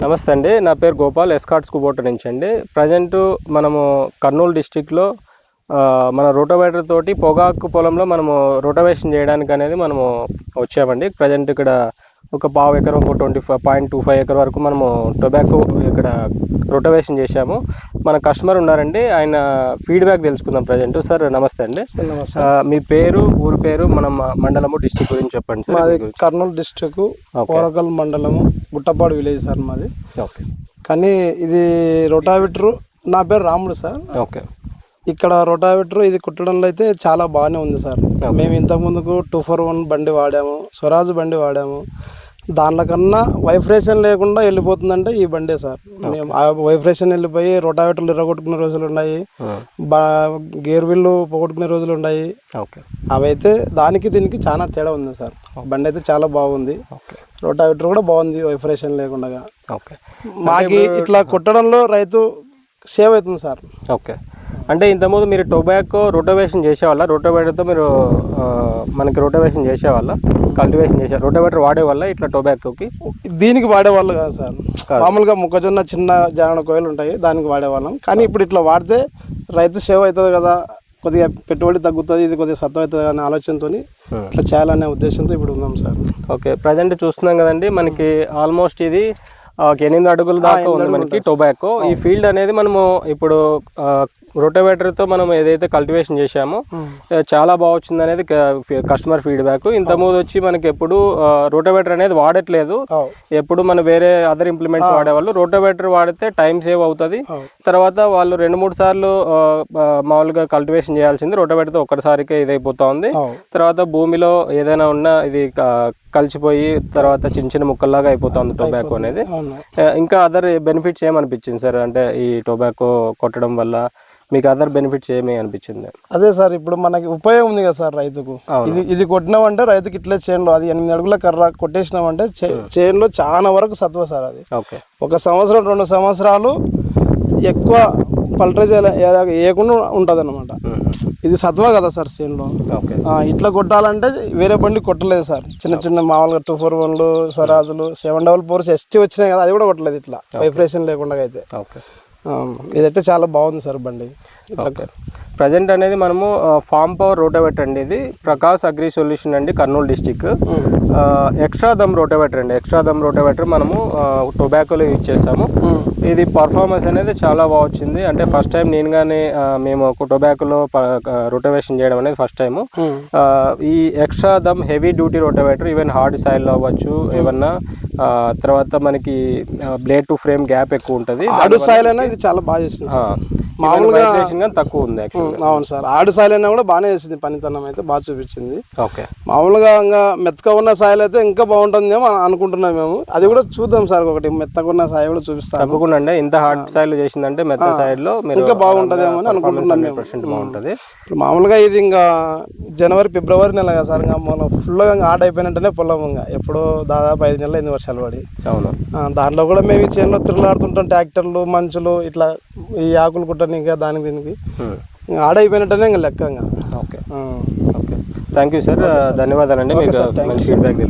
నమస్తే అండి, నా పేరు గోపాల్, ఎస్కార్ట్స్ కుబోట నుంచి అండి. ప్రజెంట్ మనము కర్నూలు డిస్టిక్లో మన రోటోవేటర్ తోటి పొగాకు పొలంలో మనము రోటోవేషన్ చేయడానికి అనేది మనము వచ్చామండి. ప్రజెంట్ ఇక్కడ ఒక 1/2 ఎకరం, ఒక 25.25 ఎకర్ వరకు మనము టొబాకో ఇక్కడ రోటోవేషన్ చేశాము. మన కస్టమర్ ఉన్నారండి, ఆయన ఫీడ్బ్యాక్ తెలుసుకుందాం. ప్రజెంట్ సార్ నమస్తే అండి. మీ పేరు, ఊరి పేరు, మన మండలము, డిస్టిక్ గురించి చెప్పండి సార్. మాది కర్నూలు డిస్టిక్, ఓరకల్ మండలము, గుట్టపాడు విలేజ్ సార్ మాది. ఓకే. కానీ ఇది రోటావేటర్, నా పేరు రాముడు సార్. ఓకే. ఇక్కడ రోటావేటర్ ఇది కుట్టడంలో అయితే చాలా బాగానే ఉంది సార్. మేము ఇంతకుముందుకు 241 బండి వాడాము, స్వరాజ్ బండి వాడాము. దానిలో కన్నా వైబ్రేషన్ లేకుండా వెళ్ళిపోతుందంటే ఈ బండే సార్. మేము ఆ వైబ్రేషన్ వెళ్ళిపోయి రోటావేటర్లు ఎర్రగొట్టుకునే రోజులు ఉన్నాయి, గేర్ వీళ్ళు పోగొట్టుకునే రోజులు ఉన్నాయి. అవైతే దానికి దీనికి చాలా తేడా ఉంది సార్. బండి అయితే చాలా బాగుంది, రోటావేటర్ కూడా బాగుంది వైబ్రేషన్ లేకుండా. మాకి ఇట్లా కుట్టడంలో రైతు సేవ్ అవుతుంది సార్. ఓకే. అంటే ఇంతకుముందు మీరు టొబాకో రోటోవేషన్ చేసేవాళ్ళ? రోటోవేటర్తో మీరు మనకి రోటోవేషన్ చేసేవాళ్ళ, కల్టివేషన్ చేసే రోటోవేటర్ వాడేవాళ్ళ ఇట్లా టొబాకోకి? దీనికి వాడేవాళ్ళు కాదు సార్. మామూలుగా మొక్కజొన్న చిన్న జాగణ కోయలు ఉంటాయి, దానికి వాడేవాళ్ళం. కానీ ఇప్పుడు ఇట్లా వాడితే రైతు సేవ్ అవుతుంది కదా, కొద్దిగా పెట్టుబడి తగ్గుతుంది, ఇది కొద్దిగా సత్వం అవుతుంది అనే ఆలోచనతో ఇట్లా చేయాలనే ఉద్దేశంతో ఇప్పుడు ఉన్నాం సార్. ఓకే. ప్రజెంట్ చూస్తున్నాం కదండి, మనకి ఆల్మోస్ట్ ఇది 8 అడుగుల దాకా ఉంది మనకి టొబాకో. ఈ ఫీల్డ్ అనేది మనము ఇప్పుడు రోటోవేటర్తో మనం ఏదైతే కల్టివేషన్ చేశామో చాలా బాగా వచ్చింది అనేది కస్టమర్ ఫీడ్బ్యాక్. ఇంతకుముందు వచ్చి మనకి ఎప్పుడు రోటోవేటర్ అనేది వాడట్లేదు, ఎప్పుడు మన వేరే అదర్ ఇంప్లిమెంట్స్ వాడేవాళ్ళు. రోటోవేటర్ వాడితే టైం సేవ్ అవుతుంది. తర్వాత వాళ్ళు 2-3 సార్లు మామూలుగా కల్టివేషన్ చేయాల్సింది రోటోవేటర్తో ఒక్కసారికే ఇదైపోతా ఉంది. తర్వాత భూమిలో ఏదైనా ఉన్నా ఇది కలిసిపోయి తర్వాత చిన్న చిన్న ముక్కల్లాగా అయిపోతుంది టొబాకో అనేది. ఇంకా అదర్ బెనిఫిట్స్ ఏమనిపించింది సార్? అంటే ఈ టొబాకో కొట్టడం వల్ల మీకు అదర్ బెనిఫిట్స్ ఏమి అనిపించింది? అదే సార్, ఇప్పుడు మనకి ఉపయోగం ఉంది కదా సార్ రైతుకు. ఇది కొట్టినామంటే రైతుకి ఇట్లే చేనులో అది 8 అడుగుల కర్ర కొట్టేసినామంటే చేనులో చాలా వరకు సత్వ సార్. అది 1 సంవత్సరం 2 సంవత్సరాలు ఎక్కువ పల్టరేజ్ వేయకుండా ఉంటుంది అన్నమాట. ఇది సత్వ కదా సార్ చేనులో. ఇట్లా కొట్టాలంటే వేరే బండి కొట్టలేదు సార్. చిన్న చిన్న మామూలుగా 241లు, స్వరాజులు, 744 ST వచ్చినాయి కదా, అది కూడా కొట్టలేదు ఇట్లా వైబ్రేషన్ లేకుండా అయితే. ఇదైతే చాలా బాగుంది సార్ బండి. ప్రజెంట్ అనేది మనము ఫార్మ్ పవర్ రోటోవేటర్ అండి, ఇది ప్రకాష్ అగ్రి సొల్యూషన్ అండి, Kurnool district. Extra Dum rotavator అండి. ఎక్స్ట్రా దమ్ రోటోవేటర్ మనము టొబాకోలో యూజ్ చేసాము. ఇది పర్ఫార్మెన్స్ అనేది చాలా బాగా వచ్చింది. అంటే ఫస్ట్ టైం నేను కానీ మేము టొబాకోలో రోటోవేషన్ చేయడం అనేది ఫస్ట్ టైము. ఈ extra Dum heavy duty rotavator, even hard soil అవ్వచ్చు ఏమన్నా, తర్వాత మనకి బ్లేడ్ టు ఫ్రేమ్ గ్యాప్ ఎక్కువ ఉంటుంది. హార్డ్ సాయిల్ అనేది చాలా బాగా చేస్తుంది మామూలుగా, తక్కువ ఉంది. అవును సార్, ఆడు సాయిల్ అయినా కూడా బాగానే చేసింది, పనితనం అయితే బాగా చూపించింది. ఓకే. మామూలుగా ఇంకా మెత్తగా ఉన్న సాయిల్ అయితే ఇంకా బాగుంటుందేమో అనుకుంటున్నాం మేము. అది కూడా చూద్దాం సార్, ఒకటి మెత్తగా ఉన్న సాయి కూడా చూపిస్తాం. తప్పకుండా అండి, ఇంత హార్డ్ సాయిల్ చేసిందంటే మెత్త సాయిల్ లో ఇంకా బాగుంటుందేమో అని అనుకుంటున్నాం మేము. బాగుంటుంది. ఇప్పుడు మామూలుగా ఇది ఇంకా జనవరి ఫిబ్రవరి నెల కదా సార్, ఇంకా మనం ఫుల్గా ఇంకా ఆట అయిపోయినట్టేనే పొలం. ఇంకా ఎప్పుడో దాదాపు 5 నెలలు 8 వర్షాలు పడి. అవును. దాంట్లో కూడా మేము ఈ చేనులో తిరుగులాడుతుంటాం, ట్రాక్టర్లు, మంచులు, ఇట్లా ఈ ఆకులు కుట్టని ఇంకా దానికి దీనికి ఆడైపోయినట్టనే ఇంకా లెక్క. Okay. Okay. Thank you sir, ధన్యవాదాలండి. మీకు మంచి ఫీడ్బ్యాక్.